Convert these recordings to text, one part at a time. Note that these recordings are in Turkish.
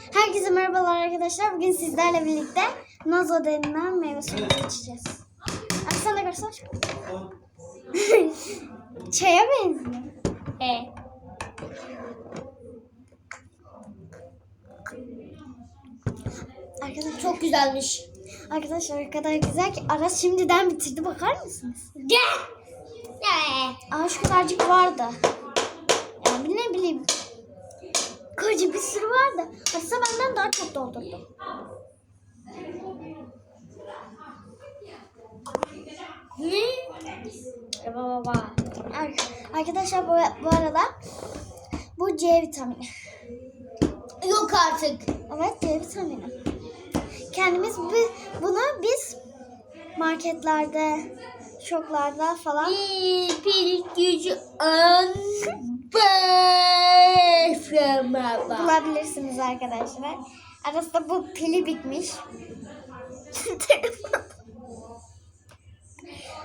Herkese merhabalar arkadaşlar. Bugün sizlerle birlikte Nazo denilen meyve suyunu içeceğiz. Abi sen de göster. Çaya benziyor. Arkadaşlar Çok güzelmiş. Arkadaşlar o kadar güzel ki Aras şimdiden bitirdi. Bakar mısınız? Gel. Aa şu kadarcık vardı. Yani ne bileyim. Koca bir sürü vardı. Aras'a benden daha çok doldurdu. Ne? Baba. Arkadaşlar bu arada bu C vitamini. Yok artık. Evet, C vitamini. Kendimiz bunu biz marketlerde, şoklarda falan Pil gücü bulabilirsiniz arkadaşlar. Arasında bu pili bitmiş.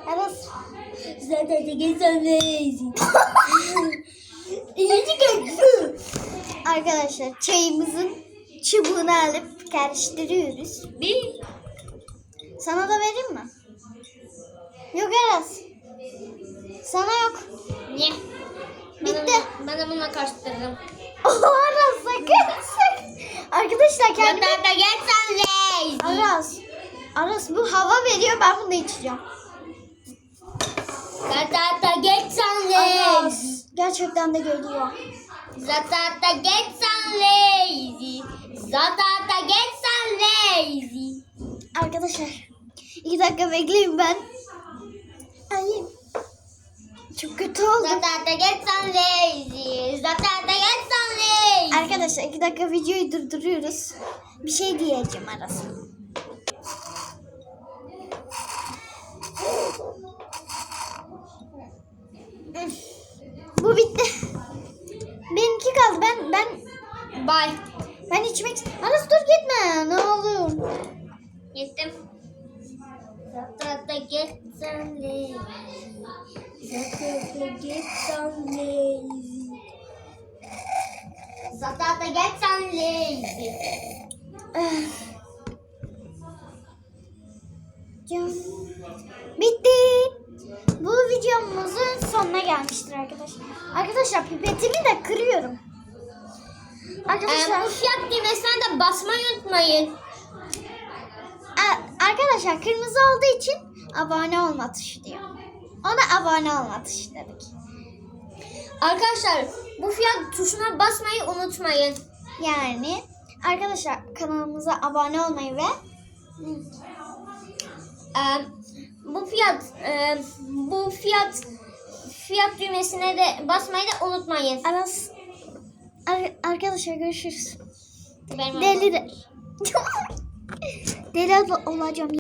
Aras Zaten de geçemeyiz. arkadaşlar çayımızın çubuğunu alıp karıştırıyoruz. Bir. Sana da vereyim mi? Yok Aras. Sana yok. Ne? Bitti. Bana buna karıştırdım. Aras sakın. Arkadaşlar kendime... Zaten de geçemeyiz. Aras bu hava veriyor, ben bunu içeceğim. Zaten de geçemeyiz. Aras gerçekten de geliyor. Zaten de geçemeyiz. Zaten de geçemeyiz. Arkadaşlar 2 dakika bekleyin ben. Ay çok kötü oldu. Zaten de geçemeyiz. Zaten de geçemeyiz. Arkadaşlar 2 dakika videoyu durduruyoruz. Bir şey diyeceğim Aras'a. Bu bitti. Benimki kaldı. Bye. Ben içmek... Aras dur gitme. Ne olur. Gittim. Zaten de geçemeyiz. Zaten de geçemeyiz. Zaten de geçemeyiz. Bitti. Bu videomuzun sonuna gelmiştir arkadaşlar. Arkadaşlar pipetimi de kırıyorum. Arkadaşlar, Bu fiyat düğmesine de basmayı unutmayın. arkadaşlar kırmızı olduğu için abone olma tuşu diyor. Ona abone olma tuşu dedik. Arkadaşlar bu fiyat tuşuna basmayı unutmayın. Yani arkadaşlar kanalımıza abone olmayı ve Bu fiyat düğmesine de basmayı da unutmayın. Aras arkadaşlar görüşürüz. Benim Deli olacağım.